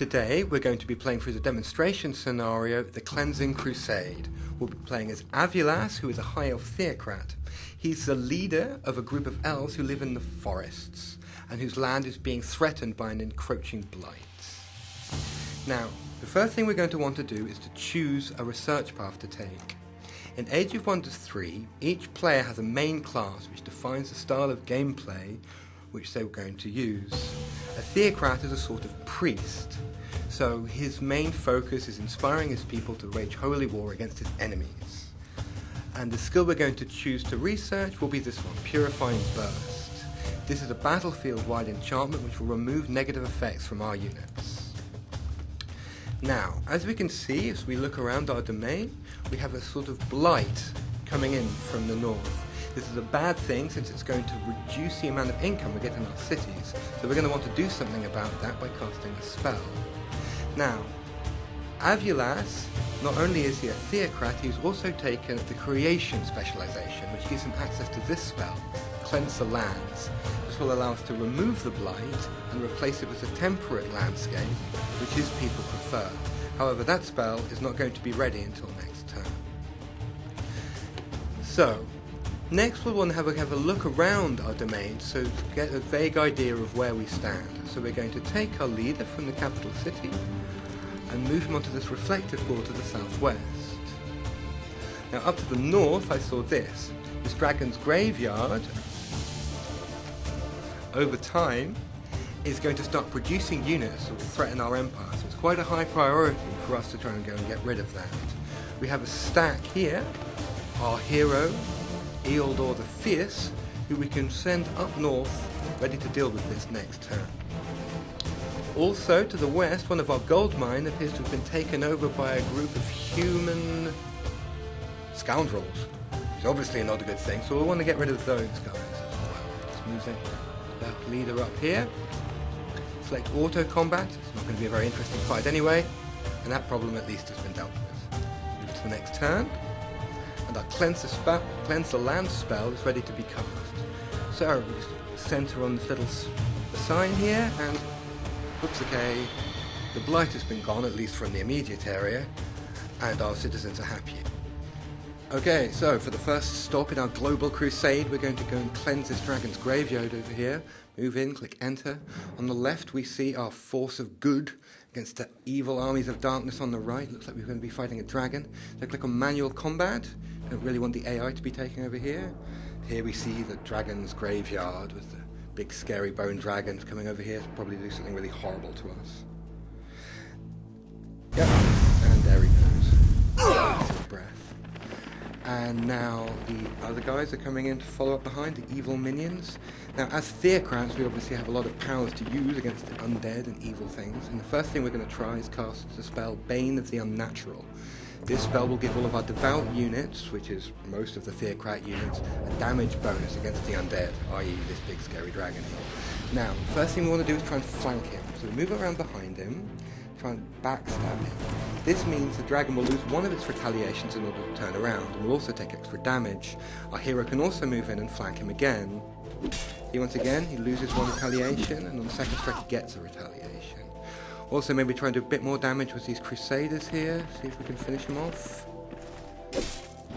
Today we're going to be playing through the demonstration scenario, The Cleansing Crusade. We'll be playing as Avulas, who is a high elf Theocrat. He's the leader of a group of elves who live in the forests, and whose land is being threatened by an encroaching blight. Now, the first thing we're going to want to do is to choose a research path to take. In Age of Wonders 3, each player has a main class which defines the style of gameplay which they were going to use. A Theocrat is a sort of priest, so his main focus is inspiring his people to wage holy war against his enemies. And the skill we're going to choose to research will be this one, Purifying Burst. This is a battlefield-wide enchantment which will remove negative effects from our units. Now, as we can see, as we look around our domain, we have a sort of blight coming in from the north. This is a bad thing since it's going to reduce the amount of income we get in our cities, so we're going to want to do something about that by casting a spell. Now, Avulas, not only is he a Theocrat, he's also taken the Creation specialization, which gives him access to this spell, Cleanse the Lands. This will allow us to remove the blight and replace it with a temperate landscape, which his people prefer. However, that spell is not going to be ready until next turn. So, next we'll want to have a look around our domain so to get a vague idea of where we stand. So we're going to take our leader from the capital city and move him onto this reflective board to the southwest. Now up to the north I saw this dragon's graveyard over time is going to start producing units that will threaten our empire, so it's quite a high priority for us to try and go and get rid of that. We have a stack here, our hero Ealdor the Fierce, who we can send up north, ready to deal with this next turn. Also, to the west, one of our gold mine appears to have been taken over by a group of human scoundrels. It's obviously not a good thing, so we'll want to get rid of those guys as well. Let's move that leader up here. Select auto combat. It's not going to be a very interesting fight anyway, and that problem at least has been dealt with. Move to the next turn. And our Cleanse the Land spell is ready to be cast. So, we just center on this little sign here, and oops, okay, the blight has been gone, at least from the immediate area, and our citizens are happy. Okay, so for the first stop in our global crusade, we're going to go and cleanse this dragon's graveyard over here. Move in, click enter. On the left, we see our force of good against the evil armies of darkness on the right. Looks like we're going to be fighting a dragon. So click on manual combat. Don't really want the AI to be taken over here. Here we see the dragon's graveyard with the big scary bone dragons coming over here to probably do something really horrible to us. Yep, and there he goes. His breath. And now the other guys are coming in to follow up behind, the evil minions. Now, as Theocrats, we obviously have a lot of powers to use against the undead and evil things. And the first thing we're going to try is cast the spell Bane of the Unnatural. This spell will give all of our devout units, which is most of the Theocrat units, a damage bonus against the undead, i.e. this big scary dragon here. Now, the first thing we want to do is try and flank him. So we move around behind him, try and backstab him. This means the dragon will lose one of its retaliations in order to turn around, and will also take extra damage. Our hero can also move in and flank him again. Once again, he loses one retaliation, and on the second strike he gets a retaliation. Also, maybe try and do a bit more damage with these Crusaders here, see if we can finish him off.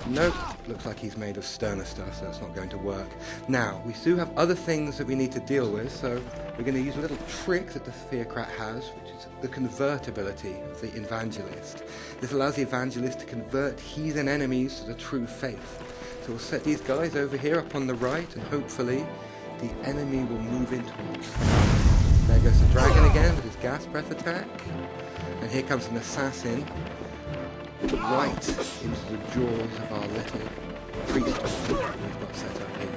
Nope, looks like he's made of sterner stuff, so that's not going to work. Now, we do have other things that we need to deal with, so we're going to use a little trick that the Theocrat has, which is the convertibility of the Evangelist. This allows the Evangelist to convert heathen enemies to the true faith. So we'll set these guys over here up on the right, and hopefully the enemy will move into us. There goes the dragon again with his gas breath attack. And here comes an assassin right into the jaws of our little priesthood we've got set up here.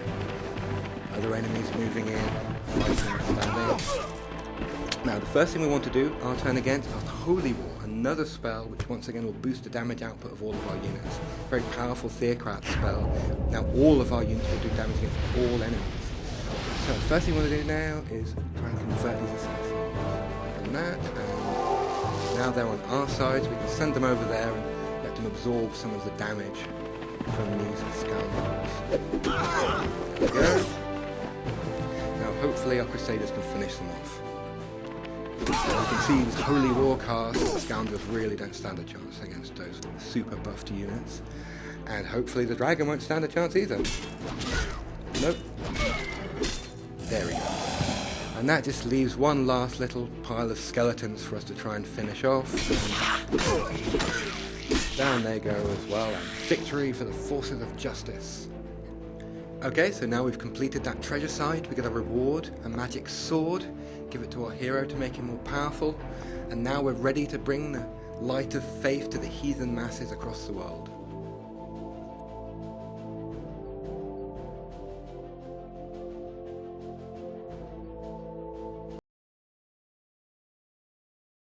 Other enemies moving in, fighting, standing. Now the first thing we want to do, our turn again, is our Holy War, another spell which once again will boost the damage output of all of our units. Very powerful Theocrat spell. Now all of our units will do damage against all enemies. So the first thing we want to do now is try and convert these assassins. Done that, and now they're on our side, so we can send them over there and let them absorb some of the damage from these scoundrels. There we go. Now hopefully our Crusaders can finish them off. You can see the Holy War cast, the scoundrels really don't stand a chance against those super buffed units. And hopefully the dragon won't stand a chance either. Nope. There we go. And that just leaves one last little pile of skeletons for us to try and finish off. And down they go as well. And victory for the forces of justice. Okay, so now we've completed that treasure side. We get a reward, a magic sword. Give it to our hero to make him more powerful. And now we're ready to bring the light of faith to the heathen masses across the world.